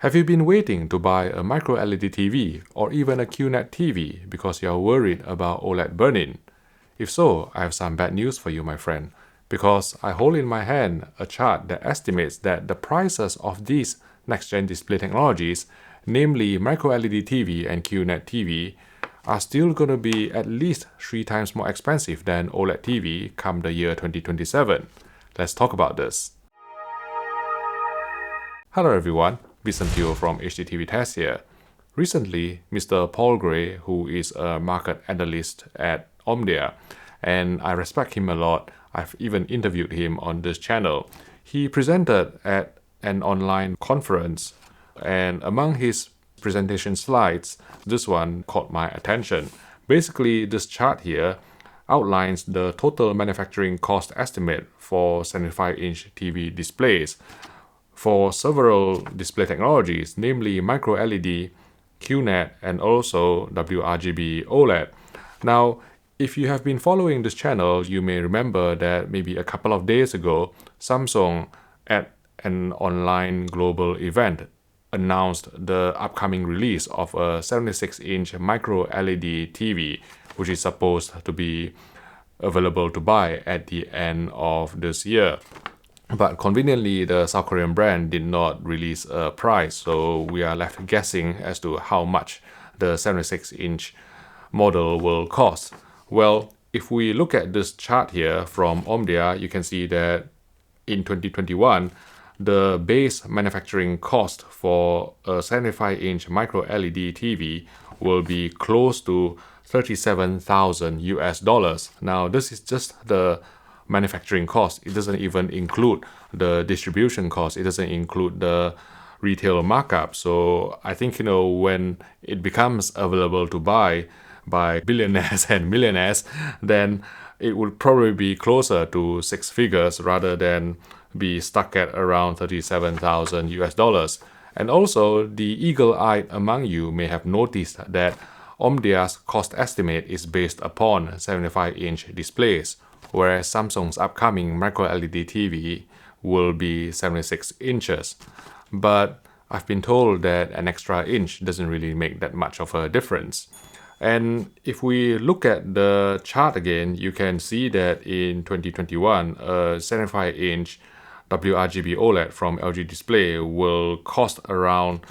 Have you been waiting to buy a MicroLED TV or even a QNET TV because you are worried about OLED burn-in? If so, I have some bad news for you, my friend, because I hold in my hand a chart that estimates that the prices of these next-gen display technologies, namely MicroLED TV and QNET TV, are still going to be at least 3 times more expensive than OLED TV come the year 2027. Let's talk about this. Hello everyone, Vincent Teo from HDTV Test here. Recently, Mr. Paul Gray, who is a market analyst at Omdia, and I respect him a lot, I've even interviewed him on this channel. He presented at an online conference, and among his presentation slides, this one caught my attention. Basically, this chart here outlines the total manufacturing cost estimate for 75-inch TV displays for several display technologies, namely MicroLED, QNET, and also WRGB OLED. Now, if you have been following this channel, you may remember that maybe a couple of days ago, Samsung at an online global event announced the upcoming release of a 76-inch MicroLED TV, which is supposed to be available to buy at the end of this year. But conveniently, the South Korean brand did not release a price, so we are left guessing as to how much the 76-inch model will cost. Well, if we look at this chart here from Omdia, you can see that in 2021, the base manufacturing cost for a 75-inch micro-LED TV will be close to $37,000. Now, this is just the manufacturing cost. It doesn't even include the distribution cost. It doesn't include the retail markup. So I think, when it becomes available to buy by billionaires and millionaires, then it would probably be closer to 6 figures rather than be stuck at around $37,000. And also, the eagle-eyed among you may have noticed that Omdia's cost estimate is based upon 75-inch displays, whereas Samsung's upcoming micro-LED TV will be 76 inches. But I've been told that an extra inch doesn't really make that much of a difference. And if we look at the chart again, you can see that in 2021, a 75-inch WRGB OLED from LG Display will cost around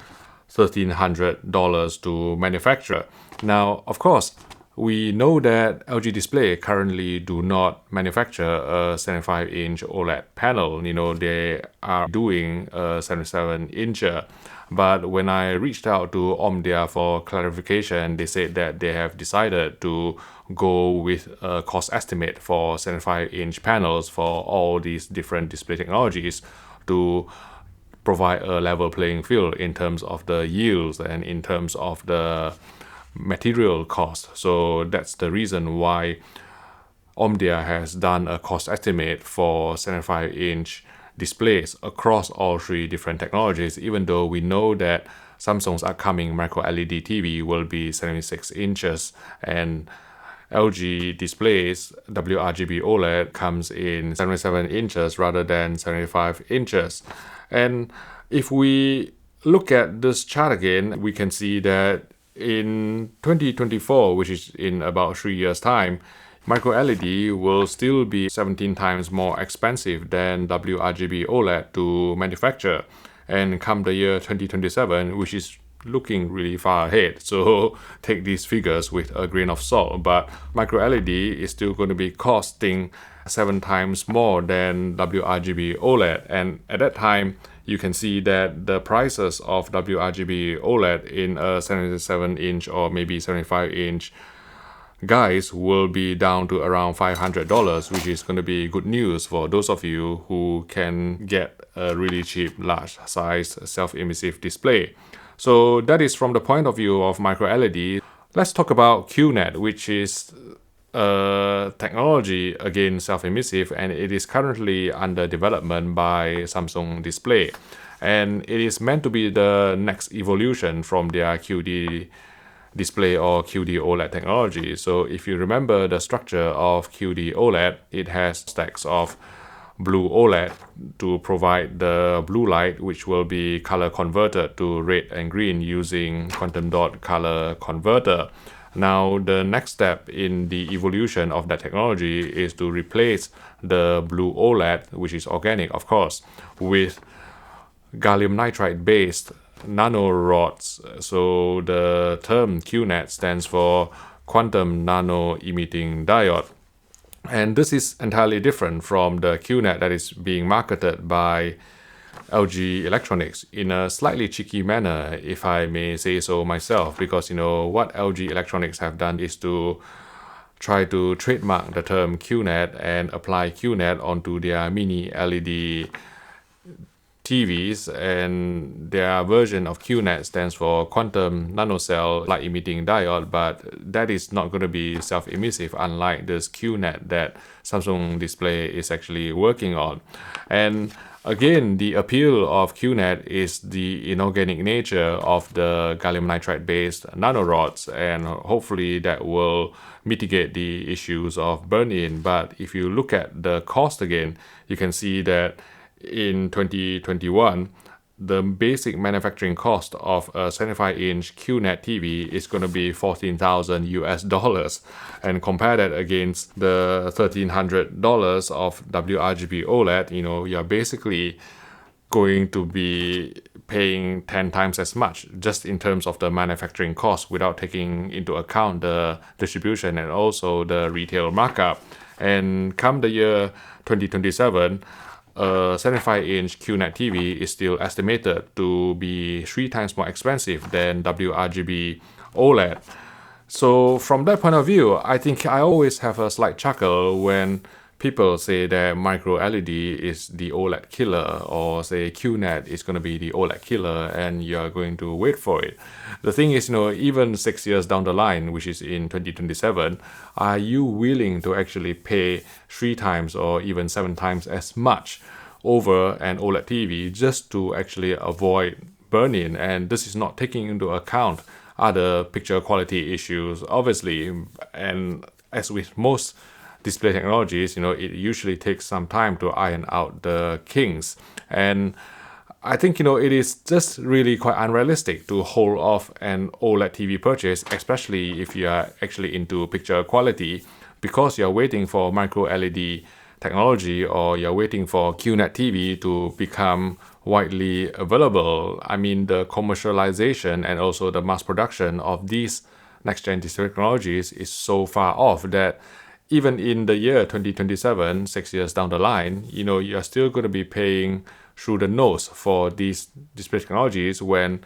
$1,300 to manufacture. Now, of course, we know that LG Display currently do not manufacture a 75-inch OLED panel. They are doing a 77-incher. But when I reached out to Omdia for clarification, they said that they have decided to go with a cost estimate for 75-inch panels for all these different display technologies to provide a level playing field in terms of the yields and in terms of the material cost. So that's the reason why Omdia has done a cost estimate for 75-inch displays across all 3 different technologies, even though we know that Samsung's upcoming micro-LED TV will be 76 inches and LG Display's WRGB OLED comes in 77 inches rather than 75 inches. And if we look at this chart again, we can see that in 2024, which is in about 3 years' time, micro-LED will still be 17 times more expensive than WRGB OLED to manufacture. And come the year 2027, which is looking really far ahead, so take these figures with a grain of salt, but micro-LED is still going to be costing 7 times more than WRGB OLED. And at that time, you can see that the prices of WRGB OLED in a 77-inch or maybe 75-inch guys will be down to around $500, which is going to be good news for those of you who can get a really cheap large size self-emissive display. So that is from the point of view of micro-LED. Let's talk about QNET, which is a technology, again, self-emissive, and it is currently under development by Samsung Display. And it is meant to be the next evolution from their QD display or QD OLED technology. So if you remember the structure of QD OLED, it has stacks of blue OLED to provide the blue light, which will be color converted to red and green using quantum dot color converter. Now, the next step in the evolution of that technology is to replace the blue OLED, which is organic, of course, with gallium nitride based nanorods. So the term QNET stands for quantum nano emitting diode. And this is entirely different from the QNET that is being marketed by LG Electronics in a slightly cheeky manner, if I may say so myself, because what LG Electronics have done is to try to trademark the term QNET and apply QNET onto their mini LED TVs, and their version of QNET stands for quantum nanocell light emitting diode, but that is not going to be self-emissive, unlike this QNET that Samsung Display is actually working on. And again, the appeal of QNET is the inorganic nature of the gallium nitride based nanorods, and hopefully that will mitigate the issues of burn-in. But if you look at the cost again, you can see that in 2021, the basic manufacturing cost of a 75-inch QNET TV is going to be $14,000, and compare that against the $1,300 of WRGB OLED, you're basically going to be paying 10 times as much just in terms of the manufacturing cost, without taking into account the distribution and also the retail markup. And come the year 2027, a 75-inch QNET TV is still estimated to be 3 times more expensive than WRGB OLED. So from that point of view, I think I always have a slight chuckle when people say that MicroLED is the OLED killer, or say QNET is going to be the OLED killer and you're going to wait for it. The thing is, even 6 years down the line, which is in 2027, are you willing to actually pay 3 times or even 7 times as much over an OLED TV just to actually avoid burn-in? And this is not taking into account other picture quality issues, obviously. And as with most display technologies, it usually takes some time to iron out the kinks. And I think, it is just really quite unrealistic to hold off an OLED TV purchase, especially if you are actually into picture quality, because you're waiting for micro-LED technology, or you're waiting for QNET TV to become widely available. I mean, the commercialization and also the mass production of these next-gen display technologies is so far off that even in the year 2027, 6 years down the line, you're still going to be paying through the nose for these display technologies when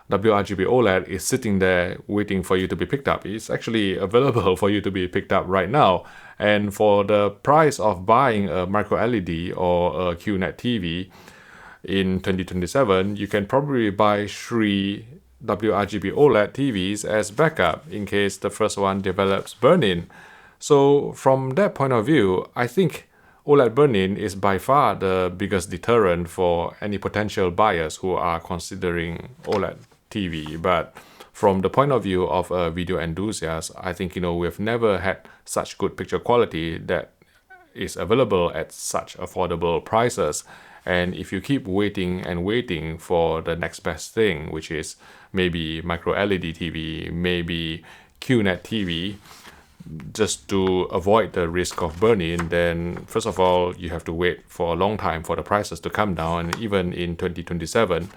WRGB OLED is sitting there waiting for you to be picked up. It's actually available for you to be picked up right now. And for the price of buying a micro-LED or a QNET TV in 2027, you can probably buy 3 WRGB OLED TVs as backup in case the first one develops burn-in. So from that point of view, I think OLED burn-in is by far the biggest deterrent for any potential buyers who are considering OLED TV. But from the point of view of a video enthusiast, I think, we've never had such good picture quality that is available at such affordable prices. And if you keep waiting and waiting for the next best thing, which is maybe micro-LED TV, maybe QNET TV, just to avoid the risk of burn-in, then first of all, you have to wait for a long time for the prices to come down. And even in 2027,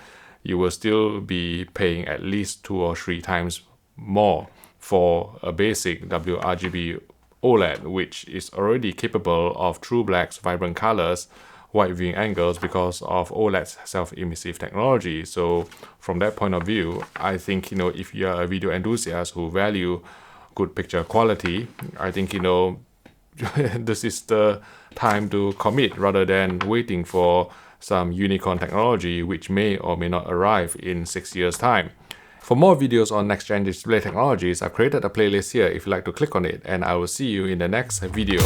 you will still be paying at least 2 or 3 times more for a basic WRGB OLED, which is already capable of true blacks, vibrant colors, wide viewing angles because of OLED's self-emissive technology. So from that point of view, I think, if you are a video enthusiast who value good picture quality, I think, this is the time to commit rather than waiting for some unicorn technology which may or may not arrive in 6 years' time. For more videos on next-gen display technologies, I've created a playlist here if you'd like to click on it, and I will see you in the next video.